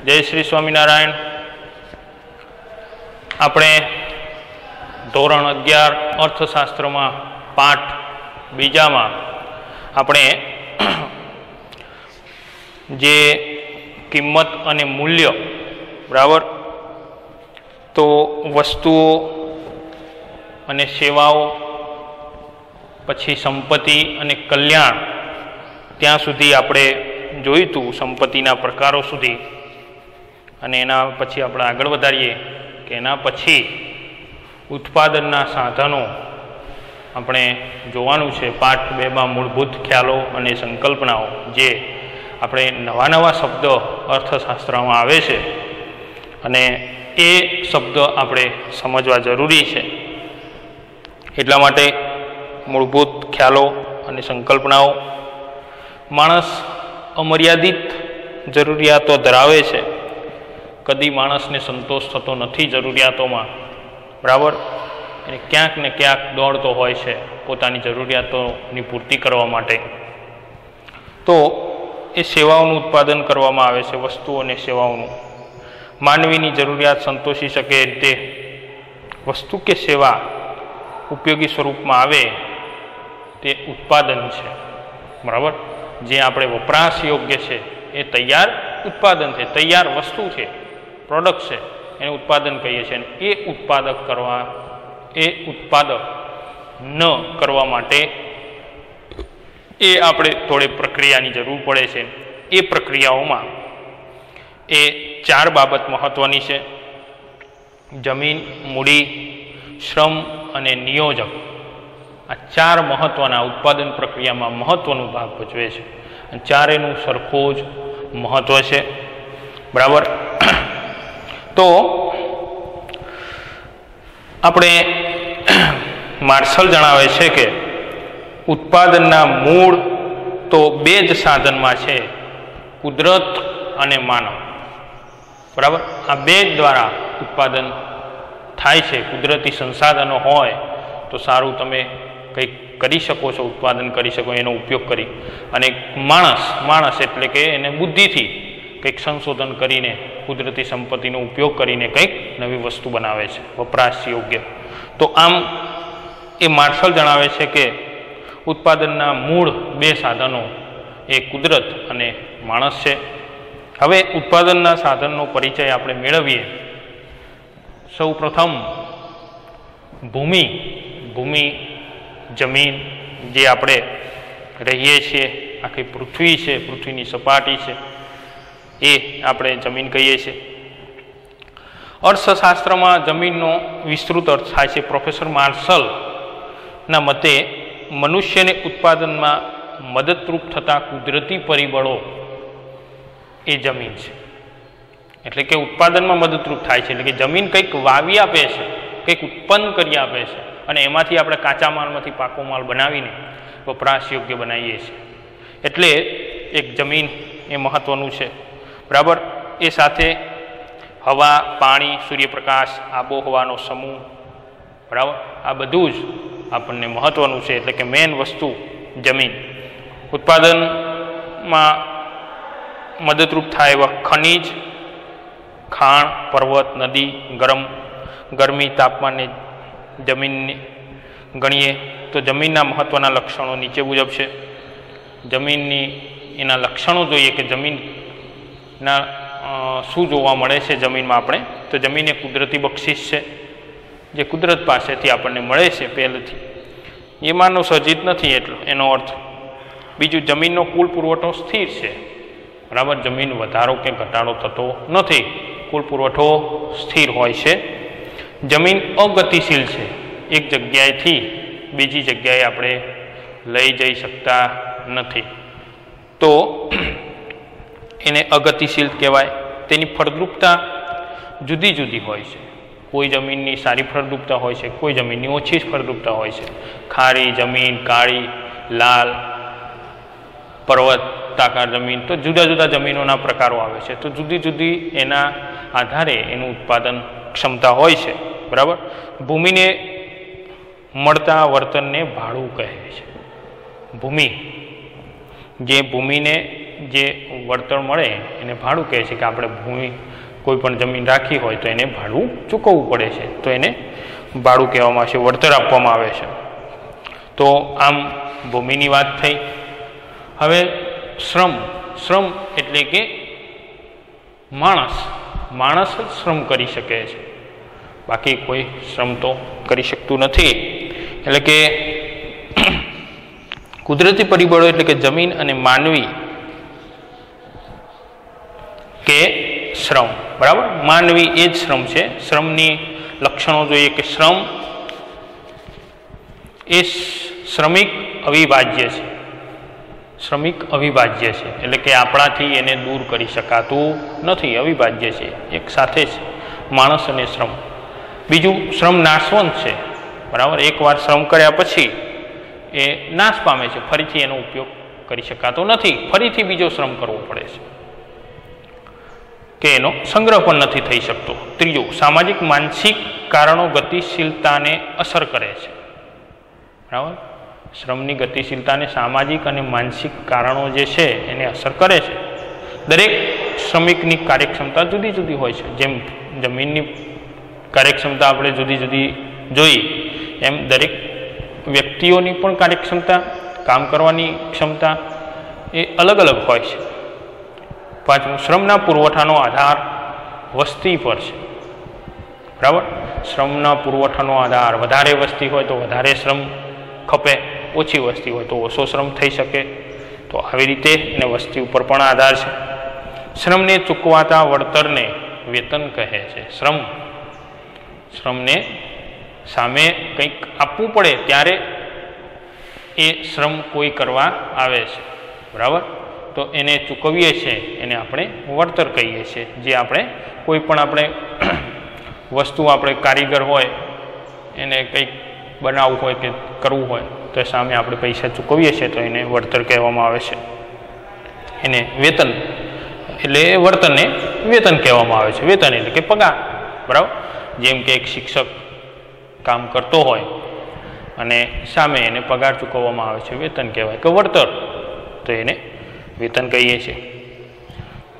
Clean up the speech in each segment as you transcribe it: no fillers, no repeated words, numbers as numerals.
जय श्री स्वामीनारायण। આપણે ધોરણ 11 અર્થશાસ્ત્રમાં પાઠ બીજામાં આપણે જે કિંમત અને મૂલ્ય બરાબર તો વસ્તુઓ અને સેવાઓ પછી સંપત્તિ અને કલ્યાણ ત્યાં સુધી આપણે જોયું હતું, સંપત્તિના પ્રકારો સુધી, અને એના પછી આપણે આગળ વધારીએ કે એના પછી ઉત્પાદનના સાધનો આપણે જોવાનું છે. પાઠ 2માં મૂળભૂત ખ્યાલો અને સંકલ્પનાઓ, જે આપણે નવા નવા શબ્દ અર્થશાસ્ત્રમાં આવે છે અને એ શબ્દ આપણે સમજવા જરૂરી છે. એટલા માટે મૂળભૂત ખ્યાલો અને સંકલ્પનાઓ, માણસ અમર્યાદિત જરૂરિયાતો ધરાવે છે. કદી માણસને સંતોષ થતો નથી જરૂરિયાતોમાં, બરાબર. અને ક્યાંક ને ક્યાંક દોડતો હોય છે પોતાની જરૂરિયાતોની પૂર્તિ કરવા માટે. તો એ સેવાઓનું ઉત્પાદન કરવામાં આવે છે, વસ્તુઓ અને સેવાઓનું. માનવીની જરૂરિયાત સંતોષી શકે એ રીતે વસ્તુ કે સેવા ઉપયોગી સ્વરૂપમાં આવે તે ઉત્પાદન છે, બરાબર. જે આપણે વપરાશ યોગ્ય છે એ તૈયાર ઉત્પાદન છે, તૈયાર વસ્તુ છે, પ્રોડક્ટ છે, એને ઉત્પાદન કહીએ છીએ. અને એ ઉત્પાદક ન કરવા માટે એ આપણે થોડી પ્રક્રિયાની જરૂર પડે છે. એ પ્રક્રિયાઓમાં એ 4 બાબત મહત્ત્વની છે: જમીન, મૂડી, શ્રમ અને નિયોજક. આ 4 મહત્ત્વના ઉત્પાદન પ્રક્રિયામાં મહત્ત્વનો ભાગ ભજવે છે. અને ચારેયનું સરખો જ મહત્ત્વ છે, બરાબર. તો આપણે માર્શલ જણાવે છે કે ઉત્પાદનના મૂળ તો 2 જ સાધનમાં છે: કુદરત અને માનવ, બરાબર. આ 2 જ દ્વારા ઉત્પાદન થાય છે. કુદરતી સંસાધનો હોય તો સારું, તમે કંઈક કરી શકો છો, ઉત્પાદન કરી શકો એનો ઉપયોગ કરી. અને માણસ એટલે કે એને બુદ્ધિથી કંઈક સંશોધન કરીને કુદરતી સંપત્તિનો ઉપયોગ કરીને કંઈક નવી વસ્તુ બનાવે છે, વપરાશ યોગ્ય. તો આમ એ માર્શલ જણાવે છે કે ઉત્પાદનના મૂળ 2 સાધનો એ કુદરત અને માણસ છે. હવે ઉત્પાદનના સાધનનો પરિચય આપણે મેળવીએ. સૌ પ્રથમ ભૂમિ, જમીન, જે આપણે રહીએ છીએ, આખી પૃથ્વી છે, પૃથ્વીની સપાટી છે, એ આપણે જમીન કહીએ છીએ. અર્થશાસ્ત્રમાં જમીનનો વિસ્તૃત અર્થ થાય છે. પ્રોફેસર માર્શલના મતે મનુષ્યને ઉત્પાદનમાં મદદરૂપ થતા કુદરતી પરિબળો એ જમીન છે. એટલે કે ઉત્પાદનમાં મદદરૂપ થાય છે. એટલે કે જમીન કંઈક વાવી આપે છે, કંઈક ઉત્પન્ન કરી આપે છે, અને એમાંથી આપણે કાચા માલમાંથી પાકો માલ બનાવીને વપરાશ યોગ્ય બનાવીએ છીએ. એટલે એક જમીન એ મહત્ત્વનું છે, બરાબર. એ સાથે હવા, પાણી, સૂર્યપ્રકાશ, આબોહવાનો સમૂહ, બરાબર. આ બધું જ આપણને મહત્ત્વનું છે. એટલે કે મેન વસ્તુ જમીન. ઉત્પાદનમાં મદદરૂપ થાય એવા ખનિજ, ખાણ, પર્વત, નદી, ગરમી, તાપમાનને જમીનને ગણીએ તો જમીનના મહત્ત્વના લક્ષણો નીચે મુજબ છે. જમીનની એના લક્ષણો જોઈએ કે જમીનના શું જોવા મળે છે જમીનમાં આપણે. તો જમીન એ કુદરતી બક્ષિસ છે, જે કુદરત પાસેથી આપણને મળે છે પહેલેથી. એ માનવ સર્જિત નથી, એટલો એનો અર્થ. બીજું, જમીનનો કુલ પુરવઠો સ્થિર છે, બરાબર. જમીન વધારો કે ઘટાડો થતો નથી, કુલ પુરવઠો સ્થિર હોય છે. જમીન અગતિશીલ છે, એક જગ્યાએથી બીજી જગ્યાએ આપણે લઈ જઈ શકતા નથી, તો એને અગતિશીલ કહેવાય. તેની ફળદ્રુપતા જુદી જુદી હોય છે. કોઈ જમીનની સારી ફળદ્રુપતા હોય છે, કોઈ જમીનની ઓછી ફળદ્રુપતા હોય છે. ખારી જમીન, કાળી, લાલ, પર્વતાકાર જમીન, તો જુદા જુદા જમીનોના પ્રકારો આવે છે. તો જુદી જુદી એના આધારે એનું ઉત્પાદન ક્ષમતા હોય છે, બરાબર. ભૂમિને મળતા વર્તનને ભાડું કહે છે. ભૂમિ, જે ભૂમિને જે વળતર મળે એને ભાડું કહે છે કે આપણે ભૂમિ કોઈ પણ જમીન રાખી હોય તો એને ભાડું ચૂકવવું પડે છે, તો એને ભાડું કહેવામાં આવે છે, વળતર આપવામાં આવે છે. તો આમ ભૂમિની વાત થઈ. હવે શ્રમ, શ્રમ એટલે કે માણસ જ શ્રમ કરી શકે છે, બાકી કોઈ શ્રમ તો કરી શકતું નથી. એટલે કે કુદરતી પરિબળો એટલે કે જમીન અને માનવી કે શ્રમ, બરાબર. માનવી એ જ શ્રમ છે. શ્રમની લક્ષણો જોઈએ કે શ્રમ એ શ્રમિક અવિભાજ્ય છે. શ્રમિક અવિભાજ્ય છે એટલે કે આપણાથી એને દૂર કરી શકાતું નથી, અવિભાજ્ય છે, એક સાથે જ માણસ અને શ્રમ. બીજું, શ્રમ નાશવંત છે, બરાબર. એકવાર શ્રમ કર્યા પછી એ નાશ પામે છે, ફરીથી એનો ઉપયોગ કરી શકાતો નથી, ફરીથી બીજો શ્રમ કરવો પડે છે કે એનો સંગ્રહ પણ નથી થઈ શકતો. ત્રીજું, સામાજિક માનસિક કારણો ગતિશીલતાને અસર કરે છે, બરાબર. શ્રમની ગતિશીલતાને સામાજિક અને માનસિક કારણો જે છે એને અસર કરે છે. દરેક શ્રમિકની કાર્યક્ષમતા જુદી જુદી હોય છે. જેમ જમીનની કાર્યક્ષમતા આપણે જુદી જુદી જોઈ, એમ દરેક વ્યક્તિઓની પણ કાર્યક્ષમતા, કામ કરવાની ક્ષમતા એ અલગ અલગ હોય છે. પાંચમું, શ્રમના પુરવઠાનો આધાર વસ્તી પર છે, બરાબર. શ્રમના પુરવઠાનો આધાર, વધારે વસ્તી હોય તો વધારે શ્રમ ખપે, ઓછી વસ્તી હોય તો ઓછો શ્રમ થઈ શકે. તો આવી રીતે એને વસ્તી ઉપર પણ આધાર છે. શ્રમને ચૂકવાતા વળતરને વેતન કહે છે. શ્રમને સામે કંઈક આપવું પડે ત્યારે એ શ્રમ કોઈ કરવા આવે છે, બરાબર. તો એને ચૂકવીએ છીએ, એને આપણે વળતર કહીએ છીએ. જે આપણે કોઈ પણ આપણે વસ્તુ, આપણે કારીગર હોય એને કંઈક બનાવવું હોય કે કરવું હોય તો સામે આપણે પૈસા ચૂકવીએ છીએ, તો એને વળતર કહેવામાં આવે છે. એને વેતન એટલે વળતરને વેતન કહેવામાં આવે છે. વેતન એટલે કે પગાર, બરાબર. જેમ કે એક શિક્ષક કામ કરતો હોય અને સામે એને પગાર ચૂકવવામાં આવે છે, વેતન કહેવાય કે વળતર, તો એને વેતન કહીએ છીએ.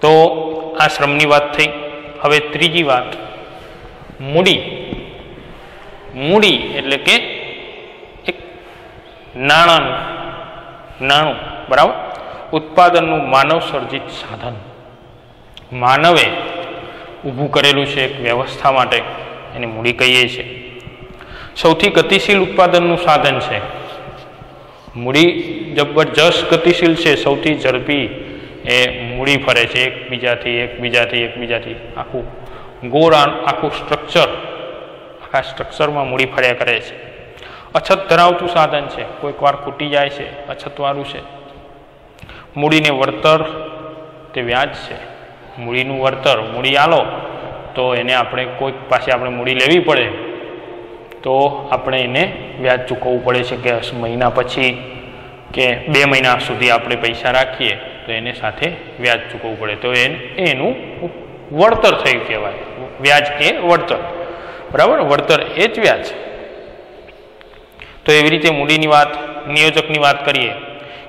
તો આ શ્રમની વાત થઈ. હવે ત્રીજી વાત, મૂડી. મૂડી એટલે કે એક નાણું, બરાબર. ઉત્પાદનનું માનવ સર્જિત સાધન, માનવે ઊભું કરેલું છે એક વ્યવસ્થા માટે, એને મૂડી કહીએ છીએ. સૌથી ગતિશીલ ઉત્પાદનનું સાધન છે મૂડી. જબરજસ્ત ગતિશીલ છે, સૌથી ઝડપી એ મૂડી ફરે છે, એકબીજાથી આખું ગોળ, આખું સ્ટ્રક્ચર, આખા સ્ટ્રક્ચરમાં મૂડી ફર્યા કરે છે. અછત ધરાવતું સાધન છે, કોઈક વાર ખૂટી જાય છે, અછતવાળું છે. મૂડીને વળતર તે વ્યાજ છે. મૂડીનું વળતર, મૂડી આલો તો એને આપણે કોઈક પાસે આપણે મૂડી લેવી પડે તો આપણે એને વ્યાજ ચૂકવવું પડે છે, કે મહિના પછી કે 2 મહિના સુધી આપણે પૈસા રાખીએ તો એને સાથે વ્યાજ ચૂકવવું પડે, તો એનું વળતર થયું કહેવાય. વ્યાજ કે વળતર, બરાબર. વળતર એ જ વ્યાજ. તો એવી રીતે મૂડીની વાત. નિયોજકની વાત કરીએ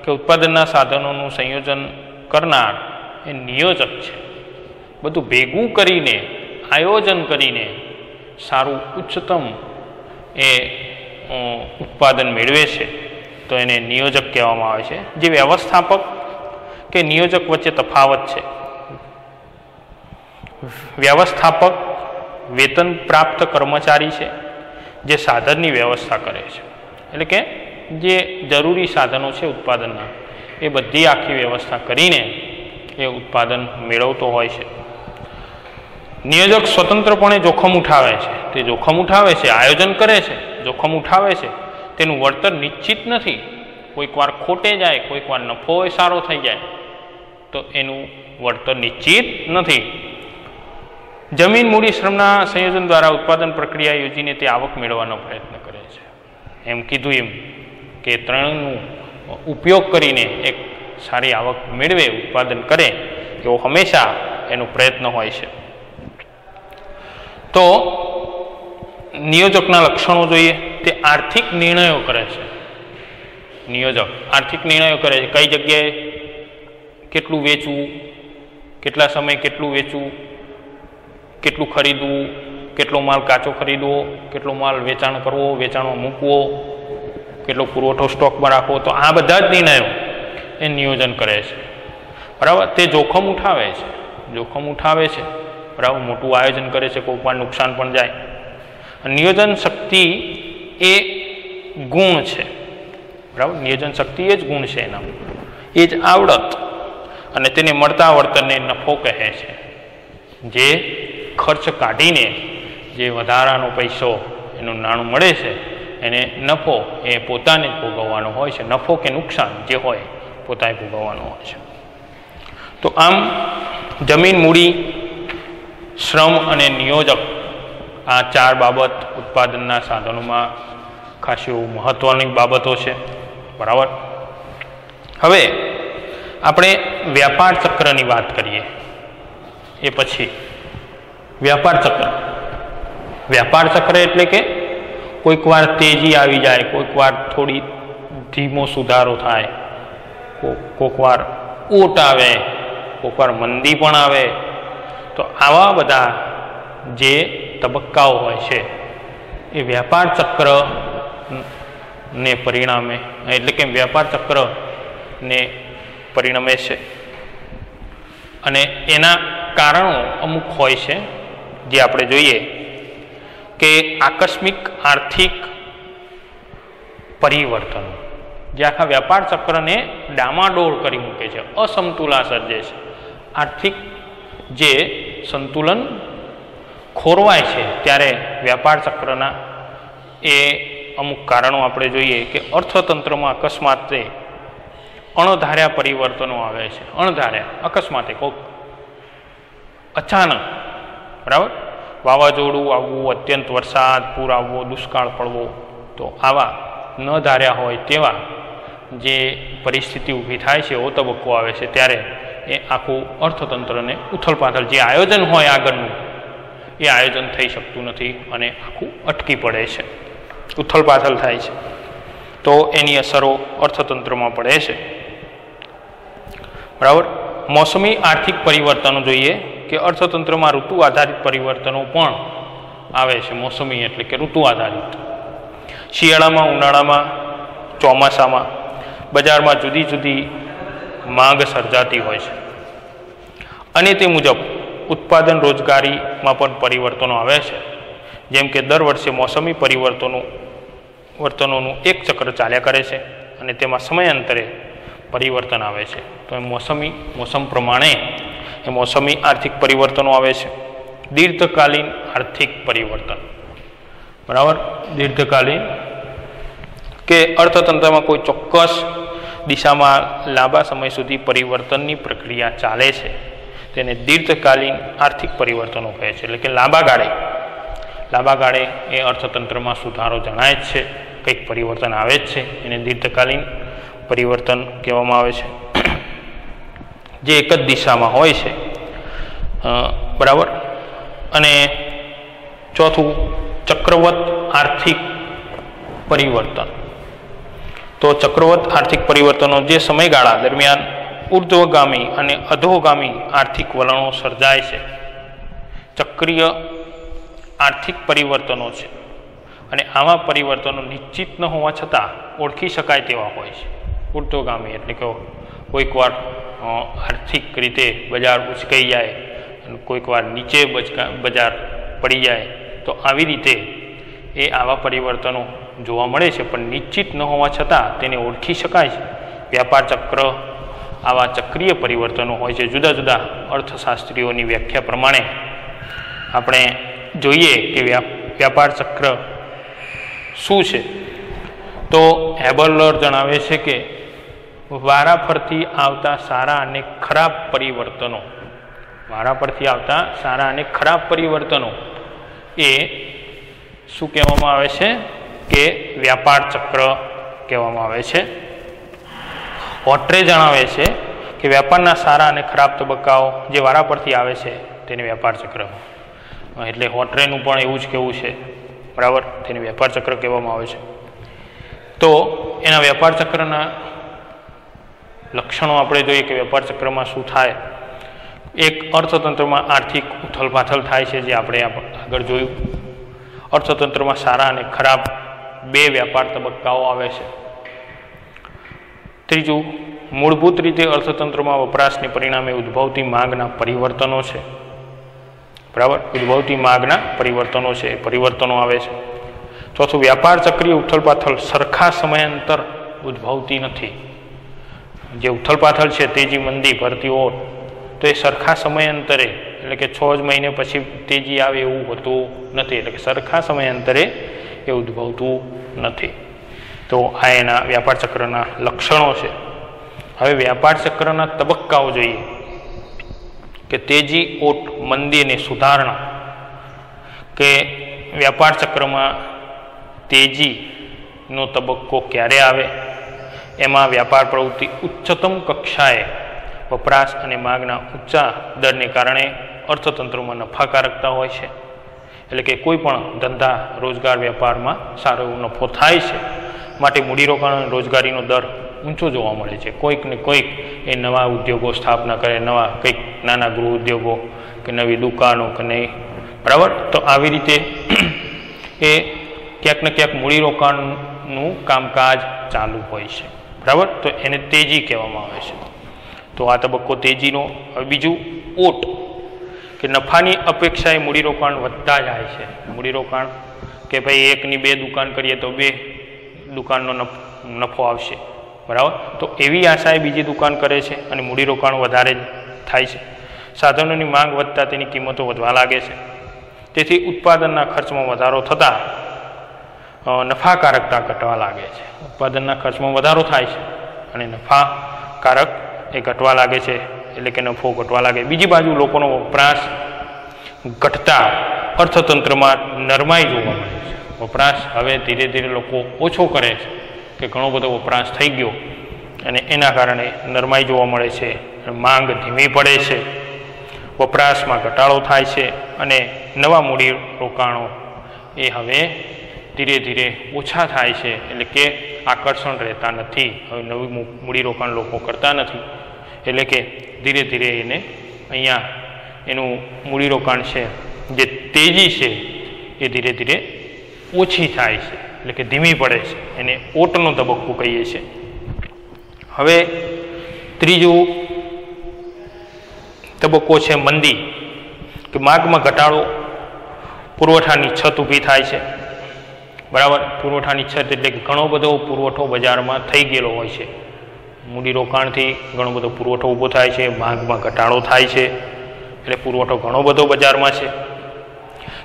કે ઉત્પાદનના સાધનોનું સંયોજન કરનાર એ નિયોજક છે. બધું ભેગું કરીને, આયોજન કરીને સારું ઉચ્ચતમ એ ઉત્પાદન મેળવે છે, તો એને નિયોજક કહેવામાં આવે છે. જે વ્યવસ્થાપક કે નિયોજક વચ્ચે તફાવત છે. વ્યવસ્થાપક વેતન પ્રાપ્ત કર્મચારી છે જે સાધનની વ્યવસ્થા કરે છે, એટલે કે જે જરૂરી સાધનો છે ઉત્પાદનના, એ બધી આખી વ્યવસ્થા કરીને એ ઉત્પાદન મેળવતો હોય છે. નિયોજક સ્વતંત્રપણે જોખમ ઉઠાવે છે. તે જોખમ ઉઠાવે છે, આયોજન કરે છે, જોખમ ઉઠાવે છે. તેનું વળતર નિશ્ચિત નથી. કોઈક વાર ખોટે જાય, કોઈક વાર નફો સારો થઈ જાય, તો એનું વળતર નિશ્ચિત નથી. જમીન, મૂડી, શ્રમના સંયોજન દ્વારા ઉત્પાદન પ્રક્રિયા યોજીને તે આવક મેળવવાનો પ્રયત્ન કરે છે. એમ કીધું એમ કે ત્રણનો ઉપયોગ કરીને એક સારી આવક મેળવે, ઉત્પાદન કરે, એવો હંમેશા એનો પ્રયત્ન હોય છે. તો નિયોજકના લક્ષણો જોઈએ. તે આર્થિક નિર્ણયો કરે છે. નિયોજક આર્થિક નિર્ણયો કરે છે. કઈ જગ્યાએ કેટલું વેચવું, કેટલા સમય કેટલું વેચવું, કેટલું ખરીદવું, કેટલો માલ કાચો ખરીદવો, કેટલો માલ વેચાણ કરવો, વેચાણમાં મૂકવો, કેટલો પુરવઠો સ્ટોકમાં રાખવો. તો આ બધા જ નિર્ણયો એ નિયોજન કરે છે. બરાબર. તે જોખમ ઉઠાવે છે. બરાબર. મોટું આયોજન કરે છે, કોઈક વાર નુકસાન પણ જાય. નિયોજન શક્તિ એ ગુણ છે. બરાબર. નિયોજન શક્તિ એ જ ગુણ છે, એના એ જ આવડત, અને તેને મળતા વર્તનને નફો કહે છે. જે ખર્ચ કાઢીને જે વધારાનો પૈસો એનું નાણું મળે છે એને નફો એ પોતાને જ ભોગવવાનો હોય છે. નફો કે નુકસાન જે હોય પોતાએ ભોગવવાનું હોય છે. તો આમ જમીન, મૂડી, શ્રમ અને નિયોજક આ 4 બાબત ઉત્પાદનના સાધનોમાં ખાસ એવું મહત્વની બાબતો છે. બરાબર. હવે આપણે વ્યાપાર ચક્રની વાત કરીએ. એ પછી વ્યાપાર ચક્ર એટલે કે કોઈક વાર તેજી આવી જાય, કોઈક વાર થોડી ધીમો સુધારો થાય, કોઈક વાર ઊટ આવે, કોઈક વાર મંદી પણ આવે. તો આવા બધા જે તબક્કાઓ હોય છે એ વ્યાપાર ચક્રને પરિણામે, એટલે કે વ્યાપાર ચક્રને પરિણમે છે. અને એના કારણો અમુક હોય છે જે આપણે જોઈએ કે આકસ્મિક આર્થિક પરિવર્તનો જે આખા વ્યાપાર ચક્રને ડામાડોળ કરી મૂકે છે, અસમતુલા સર્જે છે. આર્થિક જે સંતુલન ખોરવાય છે ત્યારે વ્યાપાર ચક્રના એ અમુક કારણો આપણે જોઈએ કે અર્થતંત્રમાં અકસ્માતે અણધાર્યા પરિવર્તનો આવે છે. અકસ્માતે કોઈક અચાનક. બરાબર. વાવાઝોડું આવવું, અત્યંત વરસાદ, પૂર આવવો, દુષ્કાળ પડવો. તો આવા ન ધાર્યા હોય તેવા જે પરિસ્થિતિ ઊભી થાય છે, એવો તબક્કો આવે છે ત્યારે એ આખું અર્થતંત્રને ઉથલપાથલ, જે આયોજન હોય આગળનું એ આયોજન થઈ શકતું નથી અને આખું અટકી પડે છે, ઉથલપાથલ થાય છે. તો એની અસરો અર્થતંત્રમાં પડે છે. બરાબર. મોસમી આર્થિક પરિવર્તનો જોઈએ કે અર્થતંત્રમાં ઋતુ આધારિત પરિવર્તનો પણ આવે છે. મોસમી એટલે કે ઋતુ આધારિત. શિયાળામાં, ઉનાળામાં, ચોમાસામાં બજારમાં જુદી જુદી માંગ સર્જાતી હોય છે અને તે મુજબ ઉત્પાદન, રોજગારીમાં પણ પરિવર્તનો આવે છે. જેમ કે દર વર્ષે મોસમી પરિવર્તનોનું એક ચક્ર ચાલ્યા કરે છે અને તેમાં સમયાંતરે પરિવર્તન આવે છે. તો એ મોસમ પ્રમાણે એ મોસમી આર્થિક પરિવર્તનો આવે છે. દીર્ઘકાલીન આર્થિક પરિવર્તન. બરાબર. દીર્ઘકાલીન કે અર્થતંત્રમાં કોઈ ચોક્કસ દિશામાં લાંબા સમય સુધી પરિવર્તનની પ્રક્રિયા ચાલે છે તેને દીર્ઘકાલીન આર્થિક પરિવર્તનો કહે છે. એટલે કે લાંબા ગાળે એ અર્થતંત્રમાં સુધારો જણાય જ છે, કંઈક પરિવર્તન આવે જ છે, એને દીર્ઘકાલીન પરિવર્તન કહેવામાં આવે છે. જે એક જ દિશામાં હોય છે. બરાબર. અને ચોથું ચક્રવત આર્થિક પરિવર્તન. તો ચક્રવત આર્થિક પરિવર્તનો જે સમયગાળા દરમિયાન ઉર્ધ્વગામી અને અધોગામી આર્થિક વલણો સર્જાય છે, ચક્રીય આર્થિક પરિવર્તનો છે. અને આવા પરિવર્તનો નિશ્ચિત ન હોવા છતાં ઓળખી શકાય તેવા હોય છે. ઉર્ધ્વગામી એટલે કે કોઈક વાર આર્થિક રીતે બજાર ઉચકાઈ જાય અને કોઈક વાર નીચે બજાર પડી જાય. તો આવી રીતે એ આવા પરિવર્તનો જોવા મળે છે, પણ નિશ્ચિત ન હોવા છતાં તેને ઓળખી શકાય છે. વ્યાપાર ચક્ર આવા ચક્રીય પરિવર્તનો હોય છે. જુદા જુદા અર્થશાસ્ત્રીઓની વ્યાખ્યા પ્રમાણે આપણે જોઈએ કે વ્યાપાર ચક્ર શું છે. તો હેબલર જણાવે છે કે વારાફરતી આવતા સારા અને ખરાબ પરિવર્તનો, એ શું કહેવામાં આવે છે કે વ્યાપાર ચક્ર કહેવામાં આવે છે. હોટ્રે જણાવે છે કે વ્યાપારના સારા અને ખરાબ તબક્કાઓ જે વારાફરતી આવે છે તેને વ્યાપાર ચક્ર, એટલે હોટ્રેનું પણ એવું જ કહેવું છે. બરાબર. તેને વ્યાપાર ચક્ર કહેવામાં આવે છે. તો એના વ્યાપાર ચક્રના લક્ષણો આપણે જોઈએ કે વેપાર ચક્રમાં શું થાય. એક અર્થતંત્રમાં આર્થિક ઉથલપાથલ થાય છે, જે આપણે આગળ જોયું. અર્થતંત્રમાં સારા અને ખરાબ બે વ્યાપાર તબક્કાઓ આવે છે. ત્રીજું, મૂળભૂત રીતે અર્થતંત્રમાં વપરાશને પરિણામે ઉદ્ભવતી માંગના પરિવર્તનો છે. બરાબર, ઉદ્ભવતી માંગના પરિવર્તનો છે, એ પરિવર્તનો આવે છે. ચોથું, વ્યાપાર ચક્રીય ઉથલપાથલ સરખા સમયાંતર ઉદ્ભવતી નથી. જે ઉથલપાથલ છે, તેજી, મંદી, ભરતી, ઓટ, તો એ સરખા સમયાંતરે, એટલે કે 6 જ મહિને પછી તેજી આવે એવું હોતું નથી. એટલે કે સરખા સમયાંતરે એ ઉદ્ભવતું નથી. તો આ એના વ્યાપાર ચક્રના લક્ષણો છે. હવે વ્યાપાર ચક્રના તબક્કાઓ જોઈએ કે તેજી, ઓટ, મંદી અને સુધારણા. કે વ્યાપાર ચક્રમાં તેજીનો તબક્કો ક્યારે આવે, એમાં વ્યાપાર પ્રવૃત્તિ ઉચ્ચતમ કક્ષાએ વપરાશ અને માંગના ઊંચા દરને કારણે અર્થતંત્રમાં નફાકારકતા હોય છે. એટલે કે કોઈ પણ ધંધા, રોજગાર, વેપારમાં સારો એવો નફો થાય છે, માટે મૂડીરોકાણ અને રોજગારીનો દર ઊંચો જોવા મળે છે. કોઈક ને કોઈક એ નવા ઉદ્યોગો સ્થાપના કરે, નવા કંઈક નાના ગૃહ ઉદ્યોગો કે નવી દુકાનો કે નહીં. બરાબર, તો આવી રીતે એ ક્યાંક ને ક્યાંક મૂડીરોકાણનું કામકાજ ચાલુ હોય છે. બરાબર, તો એને તેજી કહેવામાં આવે છે. તો આ તબક્કો તેજીનો. હવે બીજું, ઓટ, કે નફાની અપેક્ષાએ મૂડીરોકાણ વધતા જાય છે. મૂડીરોકાણ કે ભાઈ 1ની 2 દુકાન કરીએ તો 2 દુકાનનો નફો આવશે. બરાબર, તો એવી આશાએ બીજી દુકાન કરે છે અને મૂડીરોકાણ વધારે થાય છે. સાધનોની માંગ વધતા તેની કિંમતો વધવા લાગે છે. તેથી ઉત્પાદનના ખર્ચમાં વધારો થતાં નફાકારકતા ઘટવા લાગે છે. ઉત્પાદનના ખર્ચમાં વધારો થાય છે અને નફાકારક એ ઘટવા લાગે છે, એટલે કે નફો ઘટવા લાગે. બીજી બાજુ લોકોનો વપરાશ ઘટતા અર્થતંત્રમાં નરમાઈ જોવા મળે છે. વપરાશ હવે ધીરે ધીરે લોકો ઓછો કરે છે, કે ઘણો બધો વપરાશ થઈ ગયો અને એના કારણે નરમાઈ જોવા મળે છે. માંગ ધીમી પડે છે, વપરાશમાં ઘટાડો થાય છે અને નવા મૂડી રોકાણો એ હવે ધીરે ધીરે ઓછા થાય છે. એટલે કે આકર્ષણ રહેતા નથી. હવે નવી મૂડીરોકાણ લોકો કરતા નથી. એટલે કે ધીરે ધીરે એને અહીંયા એનું મૂડીરોકાણ છે, જે તેજી છે, એ ધીરે ધીરે ઓછી થાય છે, એટલે કે ધીમી પડે છે. એને ઓટનો તબક્કો કહીએ છીએ. હવે ત્રીજું તબક્કો છે મંદી, કે માંગમાં ઘટાડો, પુરવઠાની છત ઊભી થાય છે. બરાબર, પુરવઠાની છત એટલે કે ઘણો બધો પુરવઠો બજારમાં થઈ ગયેલો હોય છે. મૂડીરોકાણથી ઘણો બધો પુરવઠો ઊભો થાય છે, માંગમાં ઘટાડો થાય છે, એટલે પુરવઠો ઘણો બધો બજારમાં છે.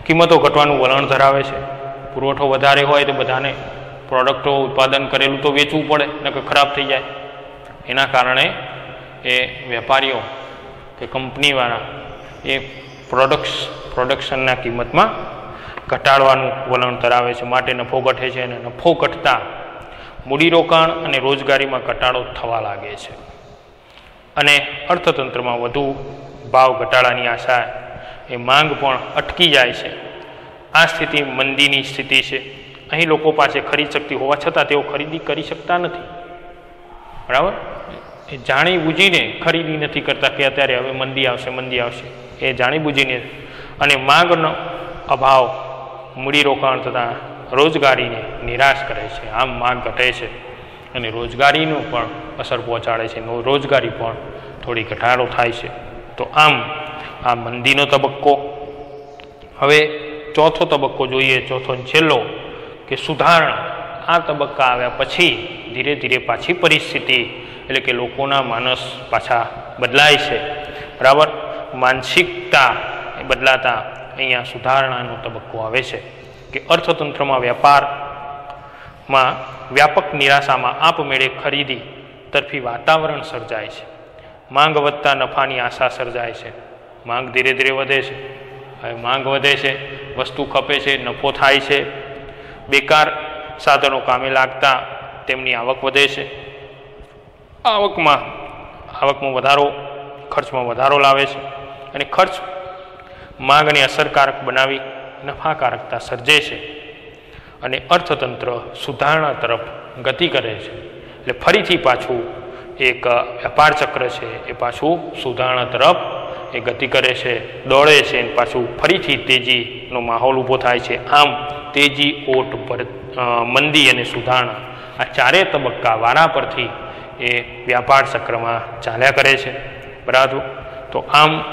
કિંમતો ઘટવાનું વલણ ધરાવે છે. પુરવઠો વધારે હોય તો બધાને પ્રોડક્ટો ઉત્પાદન કરેલું તો વેચવું પડે, નકર ખરાબ થઈ જાય. એના કારણે એ વેપારીઓ કે કંપનીવાળા એ પ્રોડક્શનના કિંમતમાં ઘટાડવાનું વલણ ધરાવે છે, માટે નફો ઘટે છે. અને નફો ઘટતા મૂડીરોકાણ અને રોજગારીમાં ઘટાડો થવા લાગે છે અને અર્થતંત્રમાં વધુ ભાવ ઘટાડાની આશા એ માંગ પણ અટકી જાય છે. આ સ્થિતિ મંદીની સ્થિતિ છે. અહીં લોકો પાસે ખરીદ શક્તિ હોવા છતાં તેઓ ખરીદી કરી શકતા નથી. બરાબર, એ જાણી બૂજીને ખરીદી નથી કરતા કે અત્યારે હવે મંદી આવશે. એ જાણી બૂજીને, અને માંગનો અભાવ મૂડીરોકાણ તથા રોજગારીને નિરાશ કરે છે. આમ માંગ ઘટે છે અને રોજગારીનું પણ અસર પહોંચાડે છે. રોજગારી પણ થોડી ઘટાડો થાય છે. તો આમ આ મંદીનો તબક્કો. હવે ચોથો તબક્કો જોઈએ, ચોથો છેલ્લો, કે સુધારણા. આ તબક્કા આવ્યા પછી ધીરે ધીરે પાછી પરિસ્થિતિ, એટલે કે લોકોના માનસ પાછા બદલાય છે. બરાબર, માનસિકતા એ બદલાતા અહીંયા સુધારણાનો તબક્કો આવે છે, કે અર્થતંત્રમાં વ્યાપારમાં વ્યાપક નિરાશામાં આપમેળે ખરીદી તરફી વાતાવરણ સર્જાય છે. માંગ વધતા નફાની આશા સર્જાય છે. માંગ ધીરે ધીરે વધે છે. હવે માંગ વધે છે, વસ્તુ ખપે છે, નફો થાય છે. બેકાર સાધનો કામે લાગતા તેમની આવક વધે છે. આવકમાં વધારો, ખર્ચમાં વધારો લાવે છે અને ખર્ચ માંગને અસરકારક બનાવી નફાકારકતા સર્જે છે અને અર્થતંત્ર સુધારણા તરફ ગતિ કરે છે. એટલે ફરીથી પાછું એક વ્યાપાર ચક્ર છે એ પાછું સુધારણા તરફ એ ગતિ કરે છે, દોડે છે, પાછું ફરીથી તેજીનો માહોલ ઊભો થાય છે. આમ તેજી, ઓટ, મંદી અને સુધારણા આ ચારેય તબક્કા વારા પરથી એ વ્યાપાર ચક્રમાં ચાલ્યા કરે છે. બરાબર. તો આમ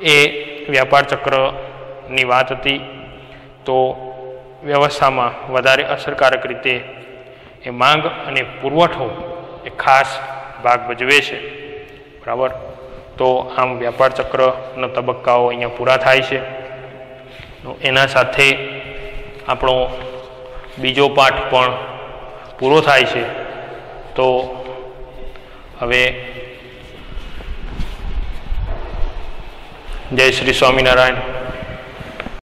એ વ્યાપાર ચક્રની વાત હતી. તો વ્યવસ્થામાં વધારે અસરકારક રીતે એ માંગ અને પુરવઠો એ ખાસ ભાગ ભજવે છે. બરાબર. તો આમ વ્યાપાર ચક્રના તબક્કાઓ અહીંયા પૂરા થાય છે. તો એના સાથે આપણો બીજો પાઠ પણ પૂરો થાય છે. તો હવે જય શ્રી સ્વામિનારાયણ.